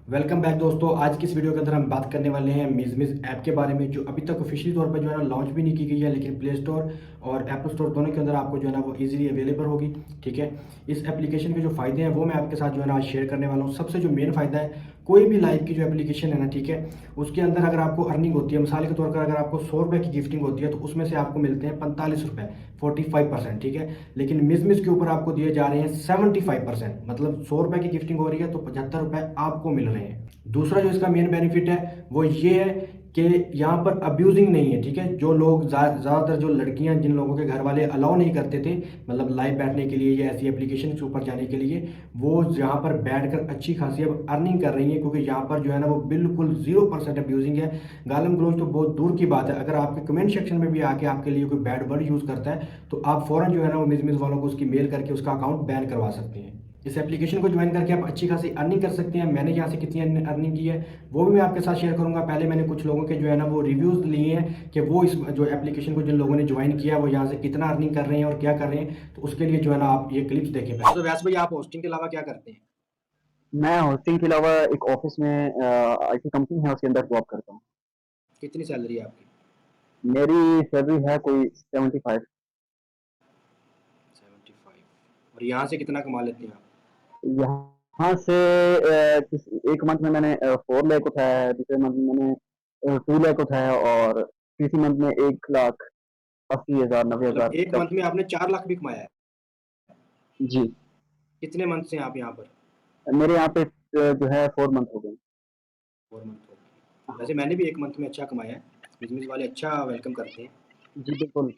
Welcome back दोस्तों। आज की इस वीडियो के अंदर हम बात करने वाले हैं मिज़मिज़ ऐप के बारे में, जो अभी तक ऑफिशियली तौर पर जो है ना लॉन्च भी नहीं की गई है, लेकिन प्ले स्टोर और एप्पल स्टोर दोनों के अंदर आपको जो है ना वो इजीली अवेलेबल होगी। ठीक है, इस एप्लीकेशन के जो फ़ायदे हैं वो मैं आपके साथ जो है ना आज शेयर करने वाला हूँ। सबसे जो मेन फ़ायदा है, कोई भी लाइव की जो एप्लीकेशन है ना, ठीक है, उसके अंदर अगर आपको अर्निंग होती है, मिसाल के तौर पर अगर आपको 100 रुपये की गिफ्टिंग होती है तो उसमें से आपको मिलते हैं 45 रुपये, 45%। ठीक है, लेकिन मिज़मिज़ के ऊपर आपको दिए जा रहे हैं 75%। मतलब 100 रुपये की गिफ्टिंग हो रही है तो 75 रुपये आपको मिल रहे हैं। दूसरा जो इसका मेन बेनिफिट है वो ये है कि यहाँ पर अब्यूजिंग नहीं है। ठीक है, जो लोग ज़्यादातर जो लड़कियाँ जिन लोगों के घर वाले अलाउ नहीं करते थे, मतलब लाइव बैठने के लिए या ऐसी एप्लीकेशन के ऊपर जाने के लिए, वो यहाँ पर बैठकर अच्छी खासी अब अर्निंग कर रही है, क्योंकि यहाँ पर जो है ना वो बिल्कुल 0% अब्यूजिंग है। गालम गलोच तो बहुत दूर की बात है। अगर आपके कमेंट सेक्शन में भी आके आपके लिए कोई बैड वर्ड यूज़ करता है तो आप फ़ौरन जो है ना वो मिज़मिज़ वालों को उसकी मेल करके उसका अकाउंट बैन करवा सकते हैं। इस एप्लीकेशन को ज्वाइन करके आप अच्छी खासी अर्निंग कर सकते हैं। मैंने यहाँ से कितनी अर्निंग की है वो भी मैं आपके साथ शेयर करूंगा। पहले मैंने कुछ लोगों के जो है ना वो रिव्यूज़ लिए हैं कि वो इस जो एप्लीकेशन को जिन लोगों ने ज्वाइन किया वो यहाँ से कितना अर्निंग कर रहे हैं और क्या कर रहे हैं, तो उसके लिए जो है ना आप ये क्लिप्स देखें। तो वैसे भाई, आप होस्टिंग के अलावा क्या करते हैं? मैं होस्टिंग के अलावा एक ऑफिस में आईटी कंपनी है उसके अंदर जॉब करता हूँ। कितनी सैलरी है आपकी? मेरी सैलरी है कोई 75। 75। और यहाँ से कितना कमा लेते हैं आप? यहाँ से एक मंथ में मैंने 4 लाख उठाया है, दूसरे मंथ में मैंने 2 लाख उठाया और तीसरे मंथ में 1,80,000 मतलब 90,000 एक तक। मंथ में आपने 4 लाख भी कमाया है? जी। कितने मंथ से हैं आप यहाँ पर? मेरे यहाँ पे जो है 4 मंथ हो गए। 4 मंथ हो गए। हाँ। वैसे मैंने भी एक मंथ में अच्छा कमाया है। बिजनेस वाले अच्छा वेलकम करते हैं। जी बिल्कुल,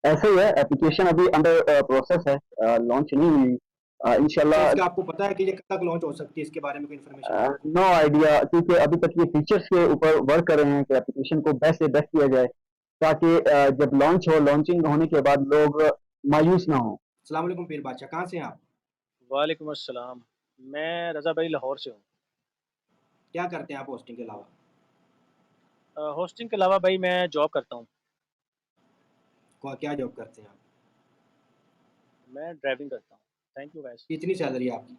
ऐसे ही है। एप्लीकेशन अभी अंडर प्रोसेस है, लॉन्च नहीं हुई। अच्छा, इंशाल्लाह। इसका आपको पता है कि ये कब तक लॉन्च हो सकती है? इसके बारे में कोई इन्फॉर्मेशन है आपको? नो आइडिया, क्योंकि अभी तक ये फीचर्स के ऊपर वर्क कर रहे हैं कि एप्लीकेशन को बेस्ट से बेस्ट किया जाए, ताकि जब लॉन्च हो, लॉन्चिंग होने के बाद लोग मायूस ना हो। अस्सलाम वालेकुम पीर बादशाह, कहाँ से हैं आप? वालेकुम अस्सलाम। मैं रज़ा भाई लाहौर से हूँ। क्या करते हैं आप होस्टिंग के अलावा? होस्टिंग के अलावा भाई मैं जॉब करता हूँ। क्या जॉब करते हैं आप? मैं ड्राइविंग करता हूँ। Thank you guys. कितनी सैलरी है आपकी?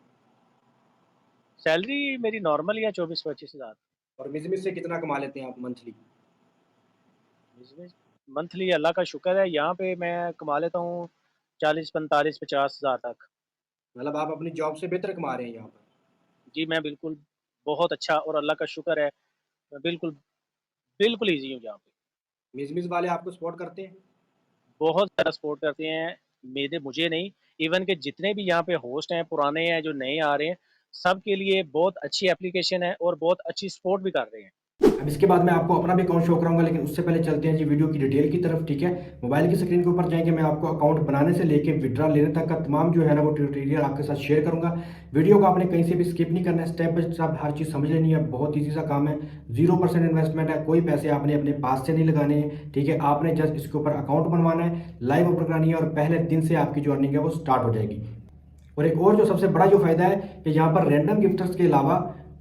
सैलरी मेरी नॉर्मल ही है 24-25 हज़ार। और बिजनेस से कितना कमा लेते हैं आप मंथली? बिजनेस मंथली अल्लाह का शुक्र है, यहाँ पे मैं कमा लेता हूँ 40-45-50 हज़ार तक। मतलब आप अपनी जॉब से बेहतर कमा रहे हैं यहाँ पर? जी मैं बिल्कुल बहुत अच्छा, और अल्लाह का शुक्र है, मैं बिल्कुल बिल्कुल ईजी हूँ यहाँ पे। बिजनेस वाले आपको सपोर्ट करते हैं? बहुत ज़्यादा सपोर्ट करते हैं। मुझे नहीं, इवन के जितने भी यहाँ पे होस्ट हैं, पुराने हैं, जो नए आ रहे हैं, सबके लिए बहुत अच्छी एप्लीकेशन है और बहुत अच्छी सपोर्ट भी कर रहे हैं। अब इसके बाद मैं आपको अपना भी अकाउंट शो कराऊंगा, लेकिन उससे पहले चलते हैं जी वीडियो की डिटेल की तरफ। ठीक है, मोबाइल की स्क्रीन के ऊपर जाएंगे, मैं आपको अकाउंट बनाने से लेके विड्रॉ लेने तक का तमाम जो है ना वो ट्यूटोरियल आपके साथ शेयर करूंगा। वीडियो को आपने कहीं से भी स्किप नहीं करना है, स्टेप बाय स्टेप हर चीज़ समझ लेनी है। बहुत ईजी सा काम है, 0% इन्वेस्टमेंट है, कोई पैसे आपने अपने पास से नहीं लगाने हैं। ठीक है, आपने जस्ट इसके ऊपर अकाउंट बनवाना है, लाइव ऑर्डर करानी है और पहले दिन से आपकी जो अर्निंग है वो स्टार्ट हो जाएगी। और एक और जो सबसे बड़ा जो फायदा है कि यहाँ पर रैंडम गिफ्टर्स के अलावा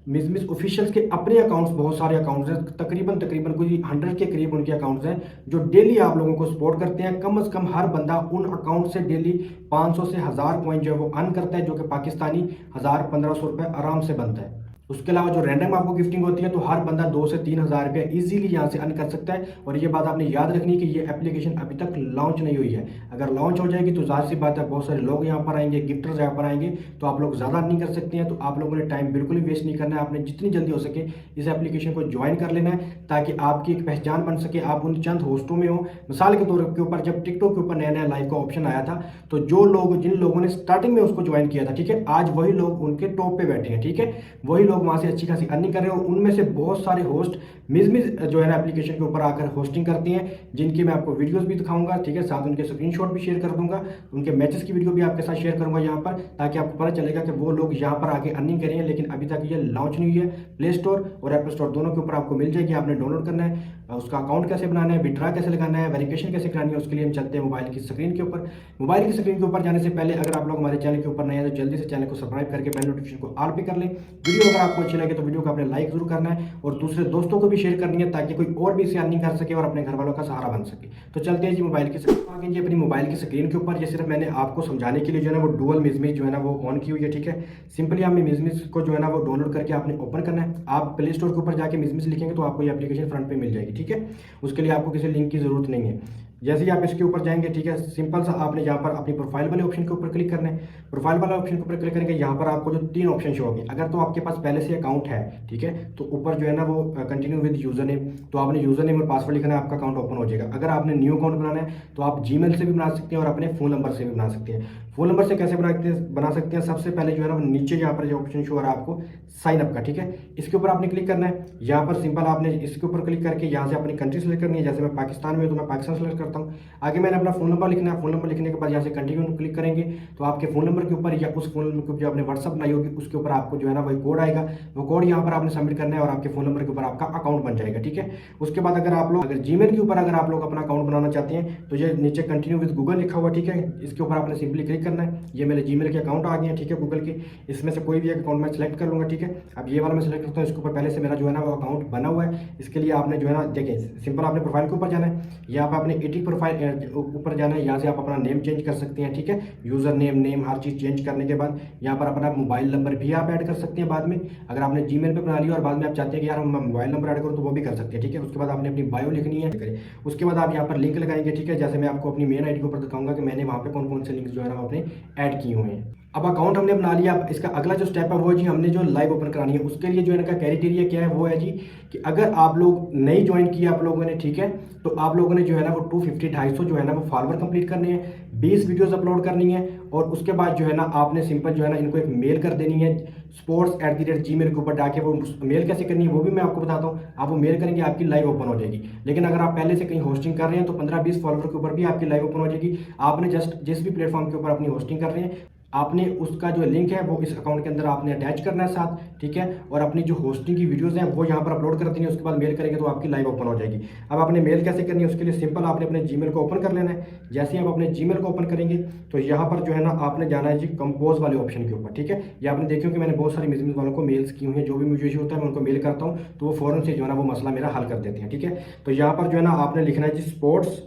मिस ऑफिशियल्स के अपने अकाउंट्स, बहुत सारे अकाउंट्स हैं, तकरीबन तकरीबन कोई 100 के करीब उनके अकाउंट्स हैं, जो डेली आप लोगों को सपोर्ट करते हैं। कम से कम हर बंदा उन अकाउंट से डेली 500 से 1000 कॉइन जो है वो अर्न करता है, जो कि पाकिस्तानी 1000-1500 रुपये आराम से बनता है। उसके अलावा जो रैंडम आपको गिफ्टिंग होती है तो हर बंदा 2 से 3 हज़ार रुपये ईजिली यहाँ से अर्न कर सकता है। और ये बात आपने याद रखनी है कि ये एप्लीकेशन अभी तक लॉन्च नहीं हुई है। अगर लॉन्च हो जाएगी तो जाहिर सी बात है बहुत सारे लोग यहाँ पर आएंगे, गिफ्टर्स यहाँ पर आएंगे, तो आप लोग ज़्यादा अर्निंग कर सकते हैं। तो आप लोगों ने टाइम बिल्कुल भी वेस्ट नहीं करना है, आपने जितनी जल्दी हो सके इस एप्लीकेशन को ज्वाइन कर लेना है, ताकि आपकी एक पहचान बन सके, आप उन चंद होस्टों में हो। मिसाल के तौर के ऊपर जब टिकटॉक के ऊपर नया नया लाइव का ऑप्शन आया था, तो जो लोग जिन लोगों ने स्टार्टिंग में उसको ज्वाइन किया था, ठीक है, आज वही लोग उनके टॉप पे बैठे हैं। ठीक है, वही लोग वहाँ से अच्छी खासी अर्निंग कर रहे हो। उनमें से बहुत सारे होस्ट मिज़मिज़ जो है ना एप्लीकेशन के ऊपर आकर होस्टिंग करती हैं, जिनकी मैं आपको वीडियोस भी दिखाऊंगा। ठीक है, साथ उनके स्क्रीनशॉट भी शेयर कर दूंगा, उनके मैचेस की वीडियो भी आपके साथ शेयर करूंगा यहाँ पर, ताकि आपको पता चलेगा कि वो लोग यहाँ पर आके अर्निंग करें हैं। लेकिन अभी तक ये लॉन्च नहीं हुई है। प्ले स्टोर और एप्पल स्टोर दोनों के ऊपर आपको मिल जाएगी, आपने डाउनलोड करना है। उसका अकाउंट कैसे बनाना है, विड्रा कैसे लगाना है, वेरिफिकेशन कैसे करानी है, उसके लिए हम चलते हैं मोबाइल की स्क्रीन के ऊपर। मोबाइल की स्क्रीन के ऊपर जाने से पहले अगर आप लोग हमारे चैनल के ऊपर नए हैं तो जल्दी से चैनल को सब्सक्राइब करके बेल नोटिफिकेशन को ऑल पे कर लें। वीडियो अगर आपको अच्छी लगे तो वीडियो को आपने लाइक जरूर करना है और दूसरे दोस्तों को भी शेयर करनी है ताकि कोई और भी इसे अर्निंग कर सके और अपने घर वालों का सहारा बन सके। तो चलते हैं जी मोबाइल की स्क्रीन आगे जी अपनी मोबाइल की स्क्रीन के ऊपर। ये सिर्फ मैंने आपको समझाने के लिए जो है ना वो डुअल मिजमिज जो है ना वो ऑन की हुई है, ठीक है। सिंपली आपने मिजमिज को जो है ना वो डाउनलोड करके आपने ओपन करना है। आप प्ले स्टोर के ऊपर जाके मिजमिज लिखेंगे तो आपको ये एप्लीकेशन फ्रंट पे मिल जाएगी, ठीक है। उसके लिए आपको किसी लिंक की जरूरत नहीं है। जैसे ही आप इसके ऊपर जाएंगे, ठीक है, सिंपल सा आपने यहाँ पर अपनी प्रोफाइल वाले ऑप्शन के ऊपर क्लिक करना है। प्रोफाइल वाला ऑप्शन के ऊपर क्लिक करेंगे, यहाँ पर आपको जो 3 ऑप्शन शो होंगे। अगर तो आपके पास पहले से अकाउंट है, ठीक है, तो ऊपर जो है ना वो कंटिन्यू विद यूजर नेम, तो आपने यूजर नेम और पासवर्ड लिखना है, आपका अकाउंट ओपन हो जाएगा। अगर आपने न्यू अकाउंट बनाना है तो आप जीमेल से भी बना सकते हैं और अपने फोन नंबर से भी बना सकते हैं। फोन नंबर से कैसे बना सकते हैं, सबसे पहले जो है ना नीचे यहाँ पर जो ऑप्शन शो हो रहा है आपको साइन अप का, ठीक है, इसके ऊपर आपने क्लिक करना है। यहाँ पर सिंपल आपने इसके ऊपर क्लिक करके यहाँ से अपनी कंट्री सेलेक्ट करनी है। जैसे मैं पाकिस्तान में हूं तो मैं पाकिस्तान सेलेक्ट करता हूँ। आगे मैंने अपना फोन नंबर लिखना है। फोन नंबर लिखने के बाद यहाँ से कंटिन्यू क्लिक करेंगे तो आपके फोन नंबर के ऊपर या उस फोन नंबर के ऊपर जो आपने व्हाट्सअप बनाई होगी उसके ऊपर आपको जो है ना वही कोड आएगा। वो कोड यहाँ पर आपने सबमिट करना है और आपके फोन नंबर के ऊपर आपका अकाउंट बन जाएगा, ठीक है। उसके बाद अगर आप लोग अगर जीमेल के ऊपर अगर आप लोग अपना अकाउंट बनाना चाहते हैं तो ये नीचे कंटिन्यू विद गूगल लिखा हुआ, ठीक है, इसके ऊपर आपने सिंपली क्लिक करना है। ये मेरे जीमेल के अकाउंट आ गए हैं, ठीक है, गूगल के। इसमें से कोई भी एक अकाउंट मैं सेलेक्ट कर लूंगा, ठीक है। अब ये वाला मैं सेलेक्ट करता हूँ, इसके ऊपर पहले से मेरा जो है ना वो अकाउंट बना हुआ है। इसके लिए आपने जो है ना देखिए सिंपल आपने प्रोफाइल के ऊपर जाना है। यहाँ पर आपने एडिट प्रोफाइल ऊपर जाना है। यहाँ से आप अपना नेम चेंज कर सकते हैं, ठीक है, यूजर नेम हर चीज चेंज करने के बाद यहाँ पर अपना मोबाइल नंबर भी आप ऐड कर सकते हैं बाद में। अगर आपने जीमेल पे बना लिया और बाद में आप चाहते हैं कि यार हम मोबाइल नंबर ऐड करो तो वो भी कर सकते हैं, ठीक है। उसके बाद आपने अपनी बायो लिखनी है। उसके बाद आप यहाँ पर लिंक लगाएंगे, ठीक है। जैसे मैं आपको अपनी मेन आईडी के ऊपर दिखाऊंगा कि मैंने वहाँ पे कौन कौन से लिंक्स जो है ना अपने ऐड किए हुए हैं। अब अकाउंट हमने बना लिया। अब इसका अगला जो स्टेप है वो जी हमने जो लाइव ओपन करानी है उसके लिए जो है इनका क्राइटेरिया क्या है, वो है जी कि अगर आप लोग नहीं ज्वाइन किया आप लोगों ने, ठीक है, तो आप लोगों ने जो है ना वो 250 जो है ना वो फॉलोवर कंप्लीट करने हैं, 20 वीडियोस अपलोड करनी है और उसके बाद जो है ना आपने सिंपल जो है ना इनको एक मेल कर देनी है sports@gmail के ऊपर डाके। वो मेल कैसे करनी है वो भी मैं आपको बताता हूँ। आप वो मेल करेंगे आपकी लाइव ओपन हो जाएगी। लेकिन अगर आप पहले से कहीं होस्टिंग कर रहे हैं तो 15-20 फॉलोवर के ऊपर भी आपकी लाइव ओपन हो जाएगी। आपने जस्ट जिस भी प्लेटफॉर्म के ऊपर अपनी होस्टिंग कर रहे हैं आपने उसका जो लिंक है वो इस अकाउंट के अंदर आपने अटैच करना है साथ, ठीक है, और अपनी जो होस्टिंग की वीडियोस हैं वो यहाँ पर अपलोड कर देनी है। उसके बाद मेल करेंगे तो आपकी लाइव ओपन हो जाएगी। अब आपने मेल कैसे करनी है उसके लिए सिंपल आपने अपने जीमेल को ओपन कर लेना है। जैसे ही आप अपने जीमेल को ओपन करेंगे तो यहाँ पर जो है ना आपने जाना है जी कंपोज वाले ऑप्शन के ऊपर, ठीक है। ये आपने देखिए कि मैंने बहुत सारे मिजमिज वालों को मेल्स की हुई हैं, जो भी मुझे इशू होता है मैं उनको मेल करता हूँ तो वो फौरन से जो है ना वो मसला मेरा हल कर देते हैं, ठीक है। तो यहाँ पर जो है ना आपने लिखना है जी स्पोर्ट्स,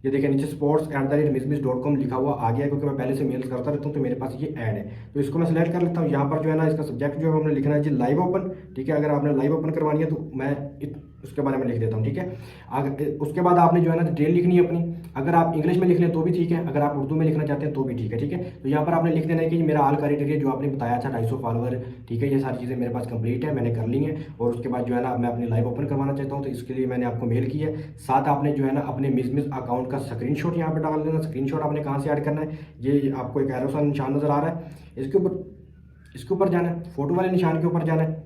ये देखिए नीचे sports@mizmiz.com लिखा हुआ आ गया क्योंकि मैं पहले से मेल्स करता रहता हूँ तो मेरे पास ये ऐड है। तो इसको मैं सिलेक्ट कर लेता हूँ। यहाँ पर जो है ना इसका सब्जेक्ट जो है हमने लिखना है जी लाइव ओपन, ठीक है। अगर आपने लाइव ओपन करवानी है तो मैं उसके बारे में लिख देता हूँ, ठीक है। उसके बाद आपने जो है ना डिटेल लिखनी है अपनी। अगर आप इंग्लिश में लिख लें तो भी ठीक है, अगर आप उर्दू में लिखना चाहते हैं तो भी ठीक है, ठीक है। तो यहाँ पर आपने लिख देना है कि मेरा ऑल क्राइटेरिया जो आपने बताया था 250 फॉलोवर, ठीक है, ये सारी चीज़ें मेरे पास कंप्लीट है, मैंने कर ली है। और उसके बाद जो है ना मैं अपनी लाइव ओपन करवाना चाहता हूँ तो इसके लिए मैंने आपको मेल की है। साथ आपने जो है ना अपने मिजमिज अकाउंट का स्क्रीनशॉट यहाँ पर डाल देना। स्क्रीनशॉट आपने कहाँ से ऐड करना है, ये आपको एक एरो सा निशान नज़र आ रहा है, इसके ऊपर जाना है, फोटो वाले निशान के ऊपर जाना है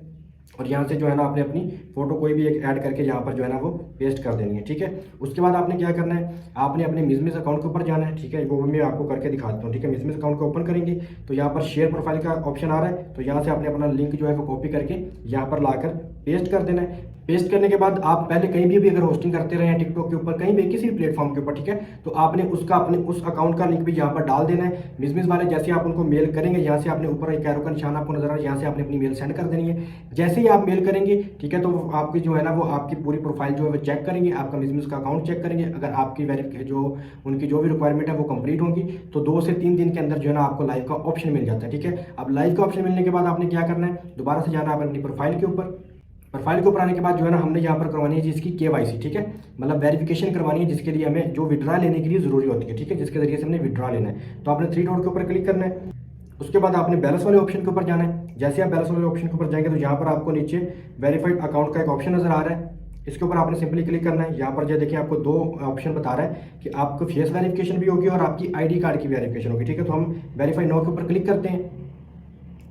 और यहाँ से जो है ना आपने अपनी फोटो कोई भी एक ऐड करके यहाँ पर जो है ना वो पेस्ट कर देनी है, ठीक है। उसके बाद आपने क्या करना है, आपने अपने मिजमिज अकाउंट के ऊपर जाना है, ठीक है, वो मैं आपको करके दिखाता हूँ, ठीक है। मिजमिज अकाउंट को ओपन करेंगे तो यहाँ पर शेयर प्रोफाइल का ऑप्शन आ रहा है, तो यहाँ से आपने अपना लिंक जो है वो कॉपी करके यहाँ पर लाकर पेस्ट कर देना है। पेस्ट करने के बाद आप पहले कहीं भी अगर होस्टिंग करते रहे हैं टिकटॉक के ऊपर, कहीं भी किसी भी प्लेटफॉर्म के ऊपर, ठीक है, तो आपने उसका अपने उस अकाउंट का लिंक भी यहाँ पर डाल देना है। मिजमिज वाले जैसे आप उनको मेल करेंगे, यहाँ से आपने ऊपर एक एरो का निशान आपको नजर आ रहा है, यहाँ से आपने अपनी मेल सेंड कर देनी है। जैसे ही आप मेल करेंगे, ठीक है, तो आपकी जो है ना वो आपकी पूरी प्रोफाइल जो है वो चेक करेंगे, आपका मिजमिज का अकाउंट चेक करेंगे। अगर आपकी जो उनकी जो भी रिक्वायरमेंट है वो कंप्लीट होगी तो 2 से 3 दिन के अंदर जो है ना आपको लाइव का ऑप्शन मिल जाता है, ठीक है। अब लाइव का ऑप्शन मिलने के बाद आपने क्या करना है, दोबारा से जाना है अपनी प्रोफाइल के ऊपर। प्रोफाइल के ऊपर आने के बाद जो है ना हमने यहाँ पर करवानी है जिसकी KYC, ठीक है, मतलब वेरिफिकेशन करवानी है जिसके लिए हमें जो विड्रा लेने के लिए जरूरी होती है, ठीक है, जिसके जरिए से हमने विड्रा लेना है। तो आपने 3 डॉट के ऊपर क्लिक करना है। उसके बाद आपने बैलेंस वाले ऑप्शन के ऊपर जाना है। जैसे आप बैलेंस वाले ऑप्शन के ऊपर जाएंगे तो यहाँ पर आपको नीचे वेरीफाइड अकाउंट का एक ऑप्शन नजर आ रहा है, इसके ऊपर आपने सिंपली क्लिक करना है। यहाँ पर जो देखिए आपको 2 ऑप्शन बता रहा है कि आपको फेस वेरिफिकेशन भी होगी और आपकी ID कार्ड की वेरिफिकेशन होगी, ठीक है। तो हम वेरीफाई नाउ के ऊपर क्लिक करते हैं।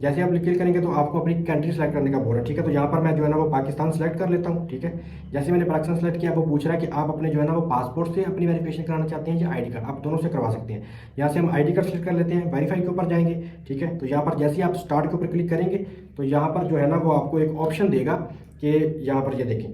जैसे आप क्लिक करेंगे तो आपको अपनी कंट्री सेलेक्ट करने का बोल रहा है, ठीक है। तो यहाँ पर मैं जो है ना वो पाकिस्तान सेलेक्ट कर लेता हूँ, ठीक है। जैसे मैंने पाकिस्तान सेलेक्ट किया वो पूछ रहा है कि आप अपने जो है ना वो पासपोर्ट से अपनी वेरिफिकेशन कराना चाहते हैं या ID कार्ड, आप दोनों से करवा सकते हैं। यहाँ से हम ID कार्ड सेलेक्ट कर लेते हैं, वेरीफाई के ऊपर जाएंगे, ठीक है। तो यहाँ पर जैसे ही आप स्टार्ट के ऊपर क्लिक करेंगे तो यहाँ पर जो है ना वो आपको एक ऑप्शन देगा कि यहाँ पर ये देखें,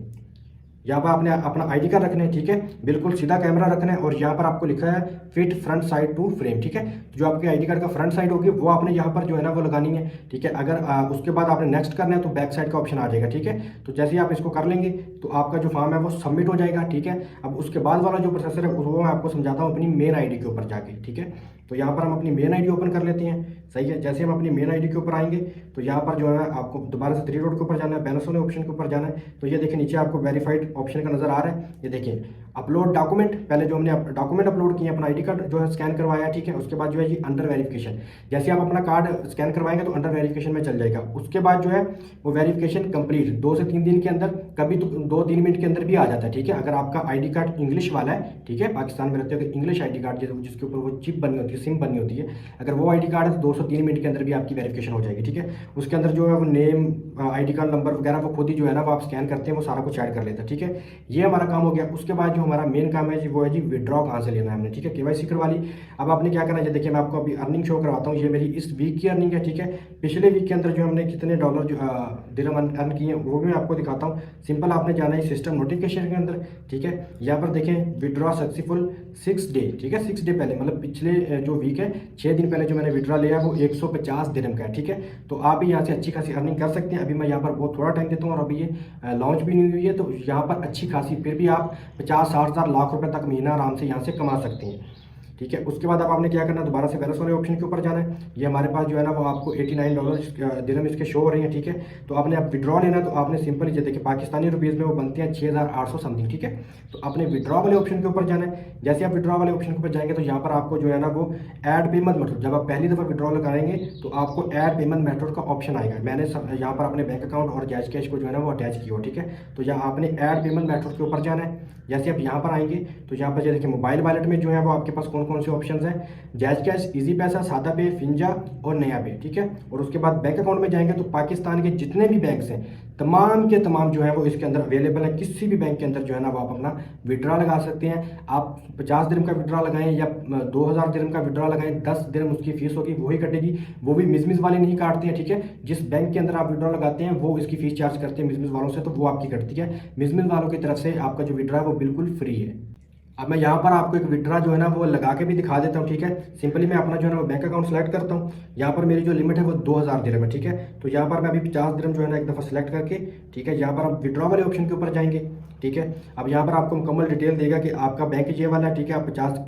यहाँ पर आपने अपना आईडी कार्ड रखना है, ठीक है, बिल्कुल सीधा कैमरा रखना है और यहाँ पर आपको लिखा है fit front side to frame, ठीक है। तो जो आपके आईडी कार्ड का फ्रंट साइड होगी वो आपने यहाँ पर जो है ना वो लगानी है, ठीक है। अगर उसके बाद आपने नेक्स्ट करना है तो बैक साइड का ऑप्शन आ जाएगा, ठीक है। तो जैसे ही आप इसको कर लेंगे तो आपका जो फॉर्म है वो सबमिट हो जाएगा, ठीक है। अब उसके बाद वाला जो प्रोसेसर है वो मैं आपको समझाता हूँ अपनी मेन आईडी के ऊपर जाके, ठीक है। तो यहाँ पर हम अपनी मेन आईडी ओपन कर लेते हैं, सही है। जैसे हम अपनी मेन आईडी के ऊपर आएंगे तो यहाँ पर जो है आपको दोबारा से 3 डॉट के ऊपर जाना है, बैलेंस वाले ऑप्शन के ऊपर जाना है। तो ये देखिए नीचे आपको वेरीफाइड ऑप्शन का नजर आ रहा है, ये देखिए अपलोड डॉक्यूमेंट। पहले जो हमने डॉक्यूमेंट अपलोड किए, अपना आईडी कार्ड जो है स्कैन करवाया, ठीक है। उसके बाद जो है ये अंडर वेरिफिकेशन, जैसे आप अपना कार्ड स्कैन करवाएंगे तो अंडर वेरिफिकेशन में चल जाएगा। उसके बाद जो है वो वेरिफिकेशन कंप्लीट 2 से 3 दिन के अंदर, कभी तो 2-3 मिनट के अंदर भी आ जाता है, ठीक है। अगर आपका आईडी कार्ड इंग्लिश वाला है, ठीक है, पाकिस्तान में रहते हो इंग्लिश आईडी कार्ड जिसके ऊपर वो चिप बनी होती है, सिम बनी होती है, अगर वो आईडी कार्ड है तो 2 से 3 मिनट के अंदर भी आपकी वेरिफिकेशन हो जाएगी, ठीक है। उसके अंदर जो है वो नेम, आईडी कार्ड नंबर वगैरह वो खुद ही जो है ना वो आप स्कैन करते हैं, वो सारा कुछ ऐड कर लेता है, ठीक है। ये हमारा काम हो गया। उसके बाद जो हमारा मेन काम है जी वो है जी विड्रॉ कहाँ से लेना है हमने, ठीक है। केवाईसी करवा ली। अब आपने क्या करना है, देखिए मैं आपको अभी अर्निंग शो करवाता हूँ। ये मेरी इस वीक की अर्निंग है, ठीक है। पिछले वीक के अंदर जो हमने कितने डॉलर जो दिरहम अर्न किए हैं वो भी मैं आपको दिखाता हूँ। सिंपल आपने जाना है सिस्टम नोटिफिकेशन के अंदर, ठीक है। यहाँ पर देखें विड्रॉ सक्सेसफुल 6 डे, ठीक है। 6 डे पहले मतलब पिछले जो वीक है 6 दिन पहले जो मैंने विड्रॉ लिया वो 150 दिरहम का है, ठीक है। तो आप भी यहाँ से अच्छी खासी अर्निंग कर सकते हैं। अभी मैं यहाँ पर बहुत थोड़ा टाइम देता हूँ और अभी ये लॉन्च भी नहीं हुई है, तो यहाँ पर अच्छी खासी फिर भी आप 50-60 हज़ार लाख रुपए तक महीना आराम से यहाँ से कमा सकते हैं, ठीक है। उसके बाद अब आपने क्या करना है, दोबारा से बैलेंस वाले ऑप्शन के ऊपर जाना है। ये हमारे पास जो है ना वो आपको 89 डॉलर दिरहम इसके शो हो रही है, ठीक है। तो आपने अब विड्रॉ लेना है तो आपने सिंपल ये देखिए पाकिस्तानी रुपीज़ में वो बनते हैं 6800 समथिंग, ठीक है। तो आपने विड्रॉ वाले ऑप्शन के ऊपर जाना है। जैसे आप विड्रॉ वाले ऑप्शन के ऊपर जाएंगे तो यहाँ पर आपको जो है ना वो ऐड पेमेंट मेथड, जब आप पहली दफ़ा विड्रॉ लगाएंगे तो आपको ऐड पेमेंट मेथड का ऑप्शन आएगा। मैंने यहाँ पर अपने बैंक अकाउंट और जैज कैश को जो है ना वो अटैच किया हो, ठीक है। तो यहाँ आपने ऐड पेमेंट मेथड के ऊपर जाना है। जैसे आप यहाँ पर आएंगे तो यहाँ पर देखिए मोबाइल वॉलेट में जो है वो आपके पास कौन कौन से ऑप्शंस हैं, जैज कैश, इजी पैसा, सादा पे, फिंजा और नया पे, ठीक है। और उसके बाद बैंक अकाउंट में जाएंगे तो पाकिस्तान के जितने भी बैंक्स हैं तमाम के तमाम जो है वो इसके अंदर अवेलेबल है। किसी भी बैंक के अंदर जो है ना वो आप अपना विड्रॉ लगा सकते हैं। आप 50 दिरहम का विड्रॉ लगाएं या 2000 दिरहम का विड्रॉ लगाएं, 10 दिरहम उसकी फीस होगी, वही कटेगी। वो भी मिसमिस वाले नहीं काटते हैं, ठीक है। जिस बैंक के अंदर आप विड्रॉ लगाते हैं वो इसकी फीस चार्ज करते हैं मिसमिस वालों से, तो वो आपकी कटती है। मिसमिस वालों की तरफ से आपका जो विड्रॉ है वो बिल्कुल फ्री है। अब मैं यहाँ पर आपको एक विड्रॉ जो है ना वो लगा के भी दिखा देता हूँ, ठीक है। सिंपली मैं अपना जो है ना वो बैंक अकाउंट सेलेक्ट करता हूँ। यहाँ पर मेरी जो लिमिट है वो 2000 दिरहम है, ठीक है। तो यहाँ पर मैं अभी 50 दिरहम जो है ना एक दफ़ा सेलेक्ट करके, ठीक है, यहाँ पर आप विड्रॉ वाले ऑप्शन के ऊपर जाएंगे, ठीक है। अब यहाँ पर आपको मुकम्मल डिटेल देगा कि आपका बैंक ये वाला है, ठीक है। आप 50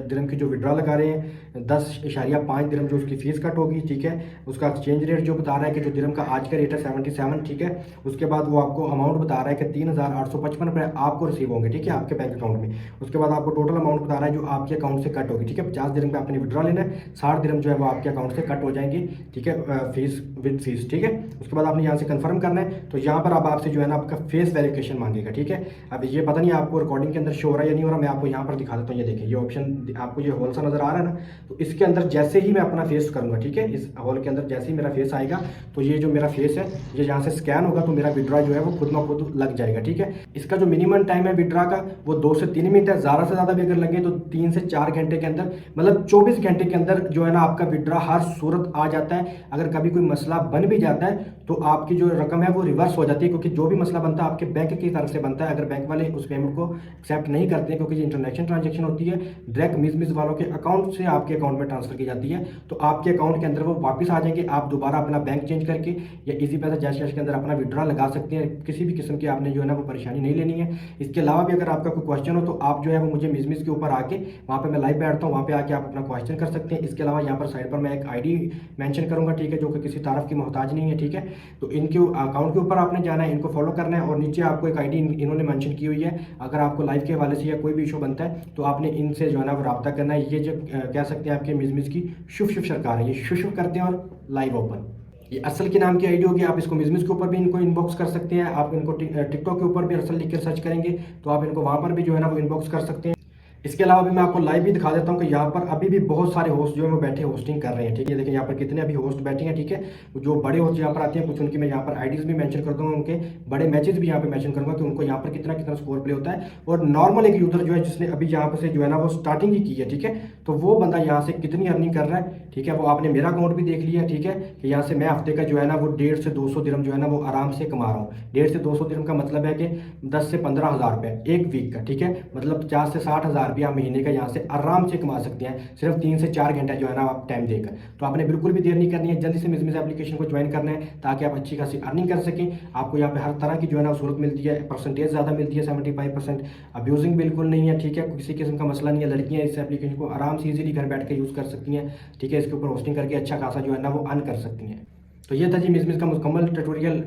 दिरहम की जो विड्रॉ लगा रहे हैं, 10.5 दिरहम जो उसकी फीस कट होगी, ठीक है। उसका एक्सचेंज रेट जो बता रहा है कि जो दिरहम का आज का रेट है 77, ठीक है। उसके बाद वो आपको अमाउंट बता रहा है कि 3855 रुपये आपको रिसीव होंगे, ठीक है, आपके बैंक अकाउंट में। उसके बाद आपको टोटल अमाउंट बता रहा है जो आपके अकाउंट से कट होगी, ठीक है। 50 दिरहम पे आपने विड्रॉ लेना है, 60 दिरहम जो है वो आपके अकाउंट से कट हो जाएंगी, ठीक है, फीस विद फीस, ठीक है। उसके बाद आपने यहाँ से कंफर्म करना है। तो यहाँ पर अब आपसे जो है ना आपका फेस वेरिफिकेशन मांगेगा, ठीक है। अब ये पता नहीं आपको रिकॉर्डिंग के अंदर शो हो रहा है या नहीं हो रहा, मैं आपको यहाँ पर दिखा देता हूँ। ये देखिए ये ऑप्शन आपको ये होल सा नजर आ रहा है ना, तो इसके अंदर जैसे ही मैं अपना फेस करूँगा, ठीक है, इस हॉल के अंदर जैसे ही मेरा फेस आएगा तो ये जो मेरा फेस है ये यहाँ से स्कैन होगा तो मेरा विड्रॉ जो है वो खुद ब खुद लग जाएगा, ठीक है। इसका जो मिनिमम टाइम है विड्रॉ का वो 2 से 3 मिनट है, ज़्यादा से ज़्यादा भी अगर लगे तो 3 से 4 घंटे के अंदर, मतलब 24 घंटे के अंदर जो है ना आपका विड्रॉ हर सूरत आ जाता है। अगर कभी कोई मसला बन भी जाता है तो आपकी जो रकम है वो रिवर्स हो जाती है, क्योंकि जो भी मसला बनता है आपके बैंक की तरफ से बनता है। अगर बैंक वाले उस पेमेंट को एक्सेप्ट नहीं करते हैं, क्योंकि ये इंटरनेशनल ट्रांजैक्शन होती है, डायरेक्ट मिस वालों के अकाउंट से आपके अकाउंट में ट्रांसफर की जाती है, तो आपके अकाउंट के अंदर वो वापस आ जाएंगे। आप दोबारा अपना बैंक चेंज करके या इजी पैसा जैश कैश के अंदर अपना विड्रॉ लगा सकते हैं। किसी भी किस्म की आपने जो है ना वो परेशानी नहीं लेनी है। इसके अलावा भी अगर आपका कोई क्वेश्चन हो तो आप जो है वो मुझे मिस के ऊपर आके वहाँ पे मैं लाइव बैठता हूँ, वहाँ पे आके आप अपना क्वेश्चन कर सकते हैं। इसके अलावा यहाँ पर साइड पर मैं एक आईडी मेंशन करूँगा, ठीक है, जो कि किसी तारफ की मोहताज नहीं है, ठीक है। तो इनके अकाउंट के ऊपर आपने जाना है, इनको फॉलो करना है और नीचे आपको एक आईडी इन्होंने मेंशन की हुई है। अगर आपको लाइव के हवाले से या कोई भी इशू बनता है तो आपने इनसे जो है ना वो रब्ता करना है। ये जो कह सकते हैं आपके मिस की शुभ शुभ सरकार है, ये शुभ शुभ करते हैं और लाइव ओपन। ये असल के नाम की आईडी होगी। आप इसको मिस के ऊपर भी इनको इनबॉक्स कर सकते हैं। आप इनको टिकटॉक के ऊपर भी असल लिख कर सर्च करेंगे तो आप इनको वहाँ पर भी जो है ना वो इनबॉक्स कर सकते हैं। इसके अलावा भी मैं आपको लाइव भी दिखा देता हूँ कि यहाँ पर अभी भी बहुत सारे होस्ट जो है वो बैठे होस्टिंग कर रहे हैं, ठीक है। देखिए यहाँ पर कितने अभी होस्ट बैठे हैं, ठीक है। जो बड़े होस्ट यहाँ पर आते हैं कुछ उनकी मैं यहाँ पर आईडीज भी मेंशन कर दूंगा, उनके बड़े मैचेस भी यहाँ पे मेंशन करूंगा कि उनको यहाँ पर कितना कितना स्कोर प्ले होता है। और नॉर्मल एक यूजर जो है जिसने अभी यहाँ पर से जो है ना वो स्टार्टिंग ही की है, ठीक है, तो वो बंदा यहाँ से कितनी अर्निंग कर रहा है, ठीक है, वो आपने मेरा अकाउंट भी देख लिया, ठीक है, कि यहाँ से मैं हफ्ते का जो है ना वो 150 से 200 दिरहम जो है ना वो आराम से कमा रहा हूँ। 150 से 200 दिरहम का मतलब है कि 10 से 15 हज़ार रुपये एक वीक का, ठीक है, मतलब 50 से 60 हज़ार रुपया महीने का यहाँ से आराम से कमा सकते हैं, सिर्फ 3 से 4 घंटे जो है ना आप टाइम देकर। तो आपने बिल्कुल भी देर नहीं करनी है, जल्दी से मिजमिज एप्लीकेशन को ज्वाइन करना है ताकि आप अच्छी खासी अर्निंग कर सकें। आपको यहाँ पे हर तरह की जो है ना सहूलत मिलती है, परसेंटेज ज़्यादा मिलती है 75%, अब्यूजिंग बिल्कुल नहीं है, ठीक है, किसी किस्म का मसला नहीं है। लड़कियाँ इस एप्लीकेशन को आराम से इजीली घर बैठ के यूज़ कर सकती हैं, ठीक है, इसके ऊपर होस्टिंग करके अच्छा खासा जो है ना वो अर्न कर सकती हैं। तो ये था जी मिजमिज का मुकम्मल ट्यूटोरियल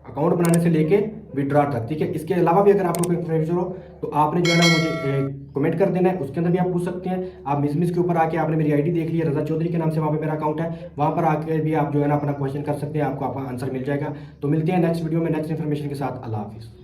अकाउंट बनाने से लेके विड्रॉ तक, ठीक है। इसके अलावा भी अगर आपको कोई क्वेश्चन हो तो आपने जो है ना मुझे कमेंट कर देना है, उसके अंदर भी आप पूछ सकते हैं। आप मिजमिज के ऊपर आके आपने मेरी आईडी देख ली है, रजा चौधरी के नाम से वहाँ पे मेरा अकाउंट है, वहाँ पर आके भी आप जो है ना अपना क्वेश्चन कर सकते हैं, आपको आपका आंसर मिल जाएगा। तो मिलते हैं नेक्स्ट वीडियो में नेक्स्ट इन्फॉर्मेशन के साथ। अल्लाह हाफिज़।